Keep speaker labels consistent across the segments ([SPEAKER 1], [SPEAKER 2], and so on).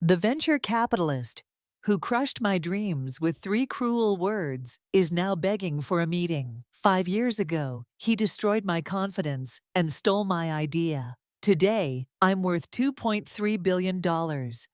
[SPEAKER 1] The venture capitalist, who crushed my dreams with 3 cruel words, is now begging for a meeting. 5 years ago, he destroyed my confidence and stole my idea. Today, I'm worth $2.3 billion,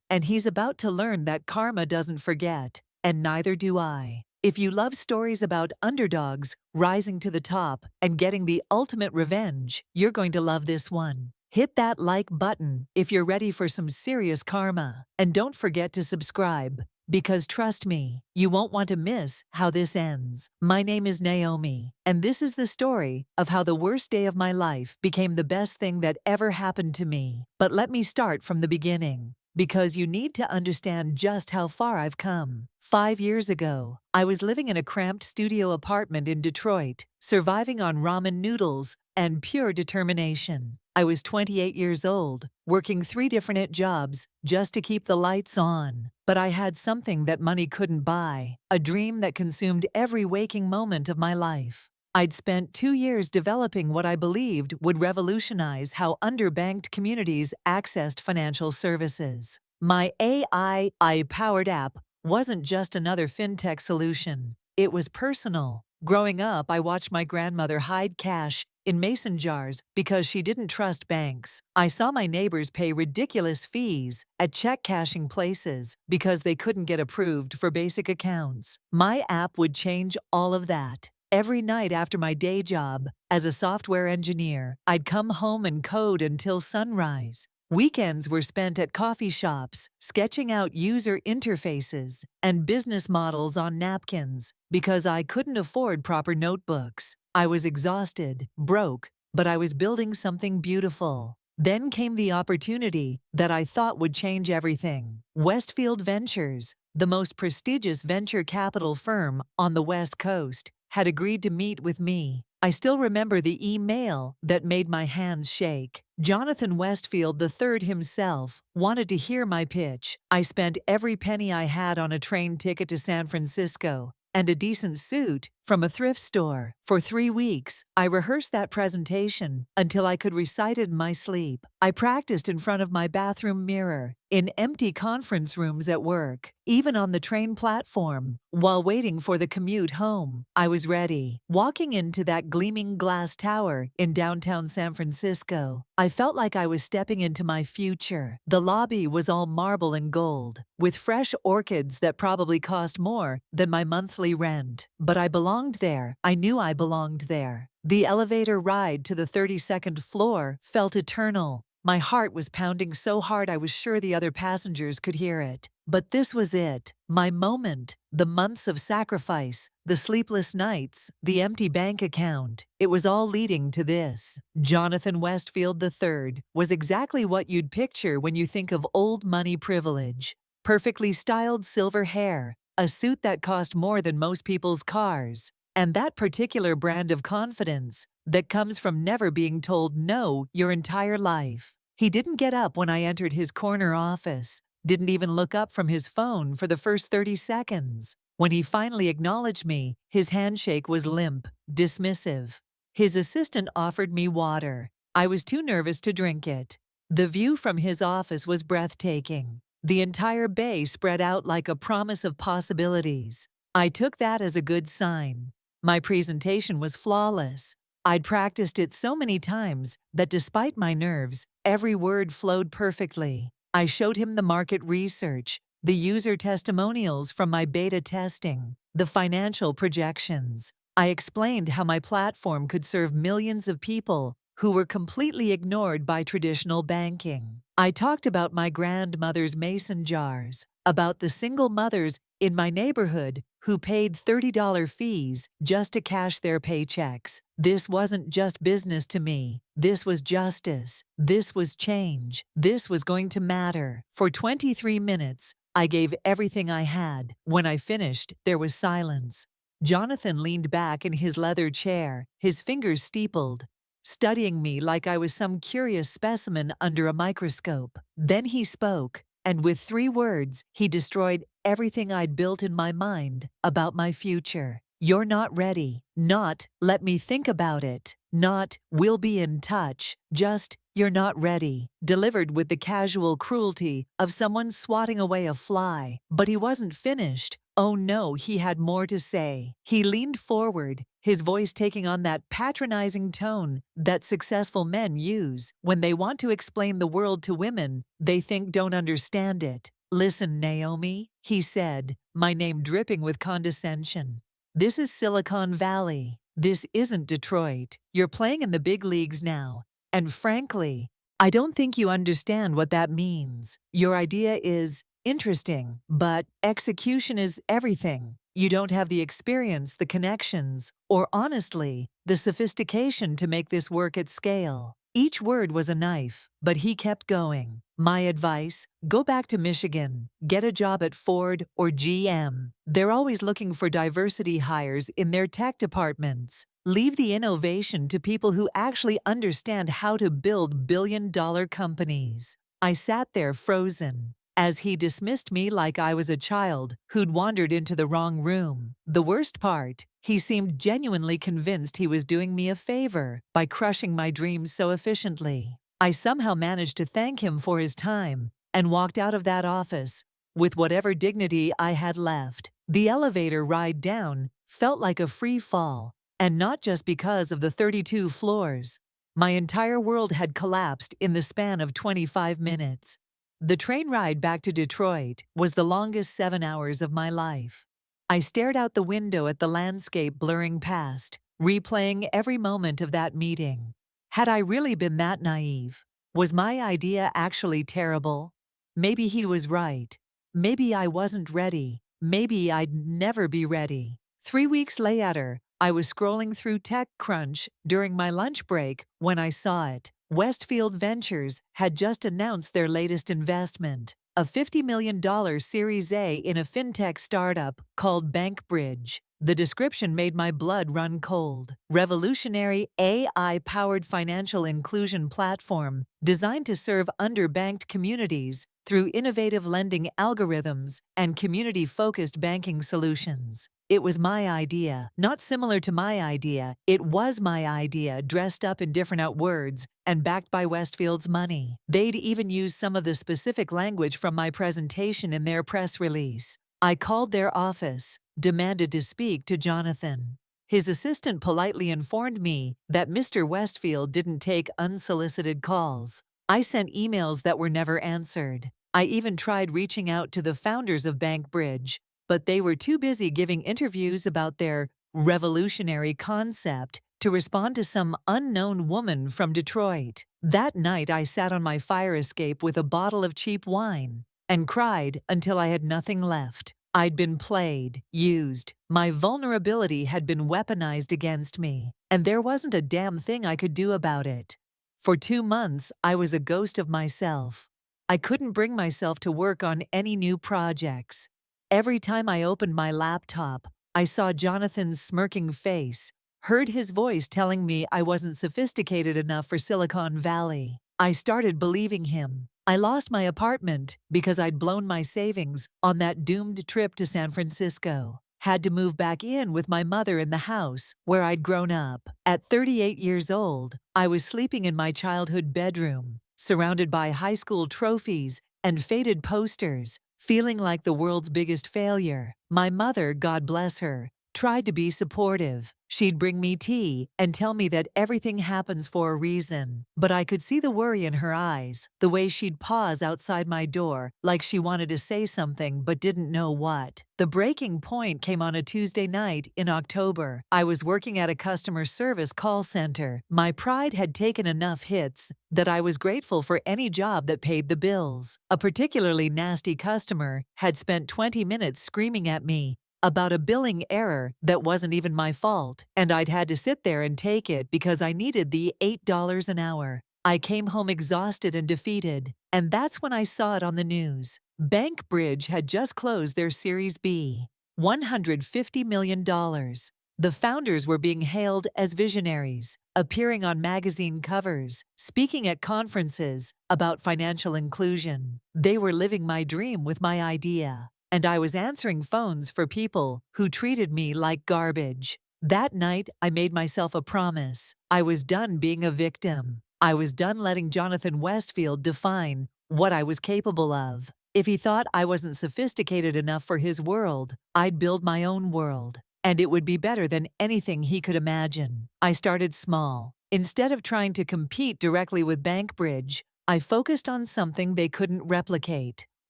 [SPEAKER 1] and he's about to learn that karma doesn't forget, and neither do I. If you love stories about underdogs rising to the top and getting the ultimate revenge, you're going to love this one. Hit that like button if you're ready for some serious karma. And don't forget to subscribe, because trust me, you won't want to miss how this ends. My name is Naomi, and this is the story of how the worst day of my life became the best thing that ever happened to me. But let me start from the beginning, because you need to understand just how far I've come. 5 years ago, I was living in a cramped studio apartment in Detroit, surviving on ramen noodles and pure determination. I was 28 years old, working 3 different jobs just to keep the lights on. But I had something that money couldn't buy, a dream that consumed every waking moment of my life. I'd spent 2 years developing what I believed would revolutionize how underbanked communities accessed financial services. My AI-powered app wasn't just another fintech solution. It was personal. Growing up, I watched my grandmother hide cash in mason jars because she didn't trust banks. I saw my neighbors pay ridiculous fees at check cashing places because they couldn't get approved for basic accounts. My app would change all of that. Every night after my day job as a software engineer, I'd come home and code until sunrise. Weekends were spent at coffee shops, sketching out user interfaces and business models on napkins because I couldn't afford proper notebooks. I was exhausted, broke, but I was building something beautiful. Then came the opportunity that I thought would change everything. Westfield Ventures, the most prestigious venture capital firm on the West Coast, had agreed to meet with me. I still remember the email that made my hands shake. Jonathan Westfield III himself wanted to hear my pitch. I spent every penny I had on a train ticket to San Francisco and a decent suit from a thrift store. For 3 weeks, I rehearsed that presentation until I could recite it in my sleep. I practiced in front of my bathroom mirror, in empty conference rooms at work, even on the train platform. While waiting for the commute home, I was ready. Walking into that gleaming glass tower in downtown San Francisco, I felt like I was stepping into my future. The lobby was all marble and gold, with fresh orchids that probably cost more than my monthly rent. But I belonged there. I knew I belonged there. The elevator ride to the 32nd floor felt eternal. My heart was pounding so hard I was sure the other passengers could hear it. But this was it, my moment. The months of sacrifice, the sleepless nights, the empty bank account. It was all leading to this. Jonathan Westfield III was exactly what you'd picture when you think of old money privilege. Perfectly styled silver hair, a suit that cost more than most people's cars, and that particular brand of confidence that comes from never being told no your entire life. He didn't get up when I entered his corner office, didn't even look up from his phone for the first 30 seconds. When he finally acknowledged me, his handshake was limp, dismissive. His assistant offered me water. I was too nervous to drink it. The view from his office was breathtaking. The entire bay spread out like a promise of possibilities. I took that as a good sign. My presentation was flawless. I'd practiced it so many times that despite my nerves, every word flowed perfectly. I showed him the market research, the user testimonials from my beta testing, the financial projections. I explained how my platform could serve millions of people who were completely ignored by traditional banking. I talked about my grandmother's mason jars, about the single mothers in my neighborhood who paid $30 fees just to cash their paychecks. This wasn't just business to me. This was justice. This was change. This was going to matter. For 23 minutes, I gave everything I had. When I finished, there was silence. Jonathan leaned back in his leather chair, his fingers steepled, studying me like I was some curious specimen under a microscope. Then he spoke, and with 3 words, he destroyed everything I'd built in my mind about my future. "You're not ready." Not, "Let me think about it." Not, "We'll be in touch." Just, "You're not ready." Delivered with the casual cruelty of someone swatting away a fly. But he wasn't finished. Oh no, he had more to say. He leaned forward, his voice taking on that patronizing tone that successful men use when they want to explain the world to women they think don't understand it. "Listen, Naomi," he said, my name dripping with condescension. "This is Silicon Valley. This isn't Detroit. You're playing in the big leagues now. And frankly, I don't think you understand what that means. Your idea is interesting, but execution is everything. You don't have the experience, the connections, or honestly, the sophistication to make this work at scale." Each word was a knife, but he kept going. "My advice, go back to Michigan, get a job at Ford or GM. They're always looking for diversity hires in their tech departments. Leave the innovation to people who actually understand how to build billion-dollar companies." I sat there frozen, as he dismissed me like I was a child who'd wandered into the wrong room. The worst part, he seemed genuinely convinced he was doing me a favor by crushing my dreams so efficiently. I somehow managed to thank him for his time and walked out of that office with whatever dignity I had left. The elevator ride down felt like a free fall, and not just because of the 32 floors. My entire world had collapsed in the span of 25 minutes. The train ride back to Detroit was the longest 7 hours of my life. I stared out the window at the landscape blurring past, replaying every moment of that meeting. Had I really been that naive? Was my idea actually terrible? Maybe he was right. Maybe I wasn't ready. Maybe I'd never be ready. 3 weeks later, I was scrolling through TechCrunch during my lunch break when I saw it. Westfield Ventures had just announced their latest investment, a $50 million Series A in a fintech startup called Bankbridge. The description made my blood run cold. Revolutionary AI-powered financial inclusion platform designed to serve underbanked communities through innovative lending algorithms and community-focused banking solutions. It was my idea, not similar to my idea. It was my idea, dressed up in different words and backed by Westfield's money. They'd even used some of the specific language from my presentation in their press release. I called their office, demanded to speak to Jonathan. His assistant politely informed me that Mr. Westfield didn't take unsolicited calls. I sent emails that were never answered. I even tried reaching out to the founders of Bankbridge, but they were too busy giving interviews about their revolutionary concept to respond to some unknown woman from Detroit. That night, I sat on my fire escape with a bottle of cheap wine and cried until I had nothing left. I'd been played, used. My vulnerability had been weaponized against me, and there wasn't a damn thing I could do about it. For 2 months, I was a ghost of myself. I couldn't bring myself to work on any new projects. Every time I opened my laptop, I saw Jonathan's smirking face, heard his voice telling me I wasn't sophisticated enough for Silicon Valley. I started believing him. I lost my apartment because I'd blown my savings on that doomed trip to San Francisco. Had to move back in with my mother in the house where I'd grown up. At 38 years old, I was sleeping in my childhood bedroom, surrounded by high school trophies and faded posters, feeling like the world's biggest failure. My mother, God bless her, tried to be supportive. She'd bring me tea and tell me that everything happens for a reason. But I could see the worry in her eyes, the way she'd pause outside my door, like she wanted to say something but didn't know what. The breaking point came on a Tuesday night in October. I was working at a customer service call center. My pride had taken enough hits that I was grateful for any job that paid the bills. A particularly nasty customer had spent 20 minutes screaming at me about a billing error that wasn't even my fault, and I'd had to sit there and take it because I needed the $8 an hour. I came home exhausted and defeated, and that's when I saw it on the news. Bankbridge had just closed their Series B, $150 million. The founders were being hailed as visionaries, appearing on magazine covers, speaking at conferences about financial inclusion. They were living my dream with my idea. and I was answering phones for people who treated me like garbage. That night, I made myself a promise. I was done being a victim. I was done letting Jonathan Westfield define what I was capable of. If he thought I wasn't sophisticated enough for his world, I'd build my own world, and it would be better than anything he could imagine. I started small. Instead of trying to compete directly with Bankbridge, I focused on something they couldn't replicate: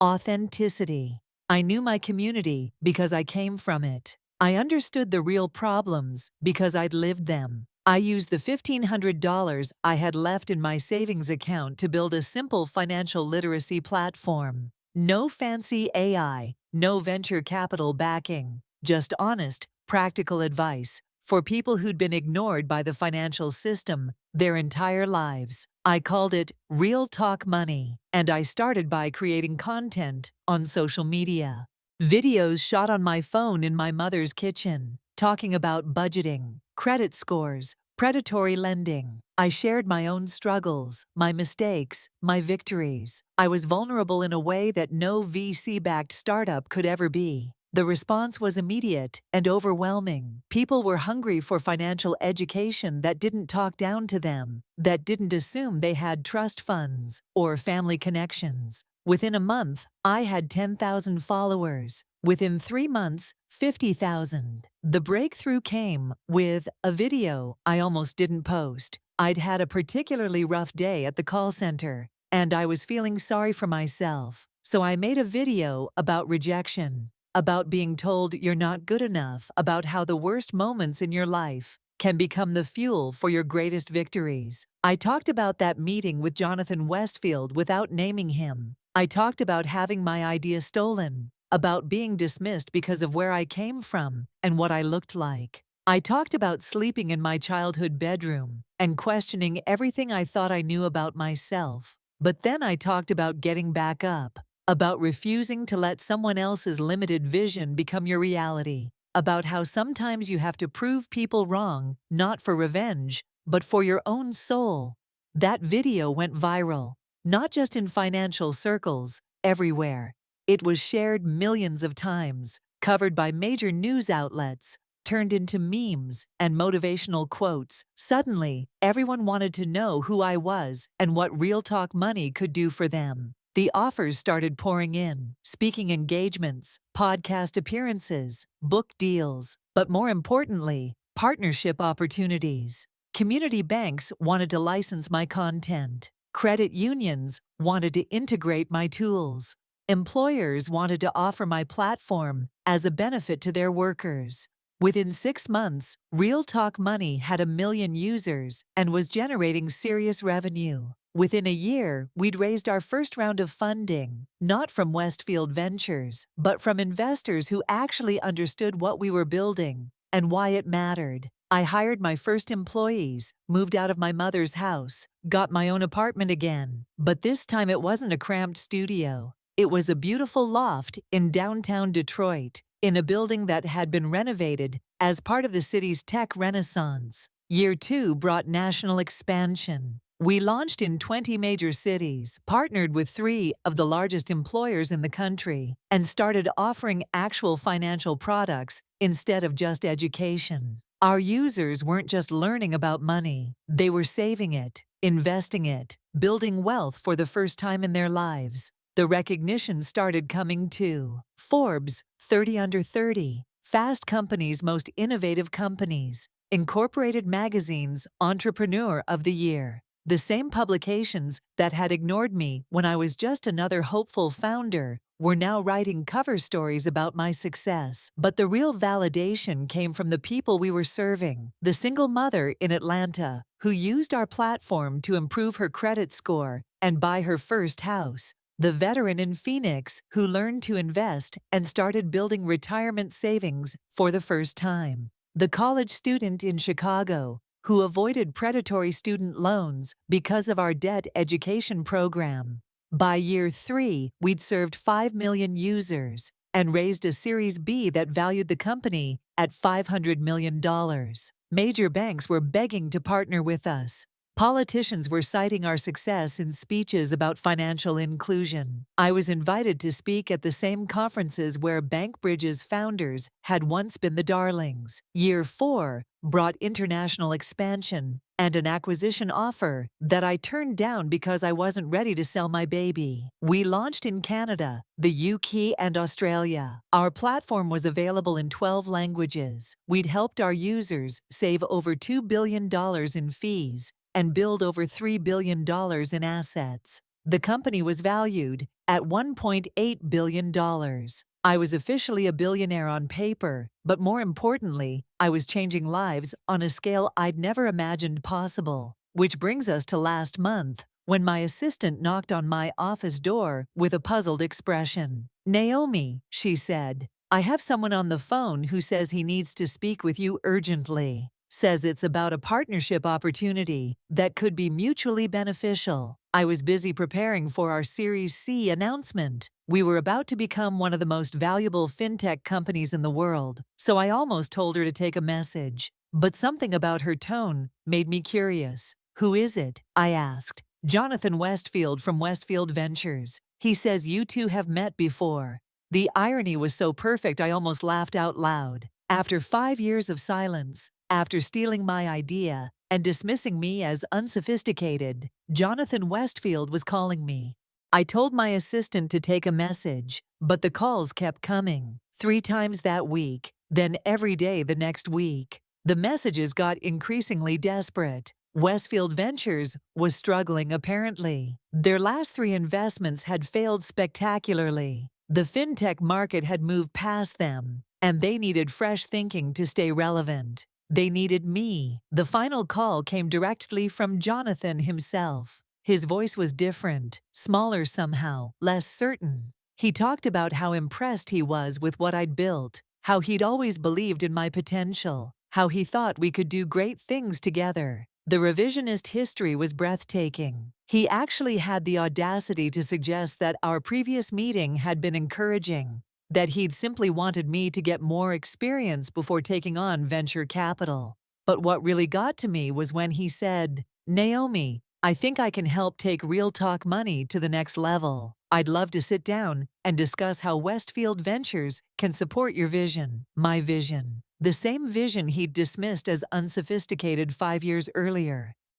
[SPEAKER 1] authenticity. I knew my community because I came from it. I understood the real problems because I'd lived them. I used the $1,500 I had left in my savings account to build a simple financial literacy platform. No fancy AI, no venture capital backing, just honest, practical advice for people who'd been ignored by the financial system their entire lives. I called it Real Talk Money, and I started by creating content on social media. Videos shot on my phone in my mother's kitchen, talking about budgeting, credit scores, predatory lending. I shared my own struggles, my mistakes, my victories. I was vulnerable in a way that no VC-backed startup could ever be. The response was immediate and overwhelming. People were hungry for financial education that didn't talk down to them, that didn't assume they had trust funds or family connections. Within a month, I had 10,000 followers. Within 3 months, 50,000. The breakthrough came with a video I almost didn't post. I'd had a particularly rough day at the call center, and I was feeling sorry for myself. So I made a video about rejection, about being told you're not good enough, about how the worst moments in your life can become the fuel for your greatest victories. I talked about that meeting with Jonathan Westfield without naming him. I talked about having my idea stolen, about being dismissed because of where I came from and what I looked like. I talked about sleeping in my childhood bedroom and questioning everything I thought I knew about myself. But then I talked about getting back up, about refusing to let someone else's limited vision become your reality, about how sometimes you have to prove people wrong, not for revenge, but for your own soul. That video went viral, not just in financial circles, everywhere. It was shared millions of times, covered by major news outlets, turned into memes and motivational quotes. Suddenly, everyone wanted to know who I was and what Real Talk Money could do for them. The offers started pouring in: speaking engagements, podcast appearances, book deals, but more importantly, partnership opportunities. Community banks wanted to license my content. Credit unions wanted to integrate my tools. Employers wanted to offer my platform as a benefit to their workers. Within 6 months, Real Talk Money had 1 million users and was generating serious revenue. Within a year, we'd raised our first round of funding, not from Westfield Ventures, but from investors who actually understood what we were building and why it mattered. I hired my first employees, moved out of my mother's house, got my own apartment again. But this time it wasn't a cramped studio. It was a beautiful loft in downtown Detroit, in a building that had been renovated as part of the city's tech renaissance. Year 2 brought national expansion. We launched in 20 major cities, partnered with 3 of the largest employers in the country, and started offering actual financial products instead of just education. Our users weren't just learning about money, they were saving it, investing it, building wealth for the first time in their lives. The recognition started coming too. Forbes, 30 Under 30, Fast Company's Most Innovative Companies, Incorporated Magazine's Entrepreneur of the Year. The same publications that had ignored me when I was just another hopeful founder were now writing cover stories about my success. But the real validation came from the people we were serving. The single mother in Atlanta who used our platform to improve her credit score and buy her first house. The veteran in Phoenix who learned to invest and started building retirement savings for the first time. The college student in Chicago who avoided predatory student loans because of our debt education program. By year 3, we'd served 5 million users and raised a Series B that valued the company at $500 million. Major banks were begging to partner with us. Politicians were citing our success in speeches about financial inclusion. I was invited to speak at the same conferences where Bankbridge's founders had once been the darlings. Year 4 brought international expansion and an acquisition offer that I turned down because I wasn't ready to sell my baby. We launched in Canada, the UK, and Australia. Our platform was available in 12 languages. We'd helped our users save over $2 billion in fees and build over $3 billion in assets. The company was valued at $1.8 billion. I was officially a billionaire on paper, but more importantly, I was changing lives on a scale I'd never imagined possible. Which brings us to last month, when my assistant knocked on my office door with a puzzled expression. "Naomi," she said, "I have someone on the phone who says he needs to speak with you urgently. Says it's about a partnership opportunity that could be mutually beneficial." I was busy preparing for our Series C announcement. We were about to become one of the most valuable fintech companies in the world, so I almost told her to take a message. But something about her tone made me curious. "Who is it?" I asked. "Jonathan Westfield from Westfield Ventures. He says you two have met before." The irony was so perfect I almost laughed out loud. After 5 years of silence, after stealing my idea and dismissing me as unsophisticated, Jonathan Westfield was calling me. I told my assistant to take a message, but the calls kept coming. 3 times that week, then every day the next week. The messages got increasingly desperate. Westfield Ventures was struggling apparently. Their last 3 investments had failed spectacularly. The fintech market had moved past them, and they needed fresh thinking to stay relevant. They needed me. The final call came directly from Jonathan himself. His voice was different, smaller somehow, less certain. He talked about how impressed he was with what I'd built, how he'd always believed in my potential, how he thought we could do great things together. The revisionist history was breathtaking. He actually had the audacity to suggest that our previous meeting had been encouraging, that he'd simply wanted me to get more experience before taking on venture capital. But what really got to me was when he said, "Naomi, I think I can help take real talk money to the next level. I'd love to sit down and discuss how Westfield Ventures can support your vision." My vision. The same vision he'd dismissed as unsophisticated 5 years earlier.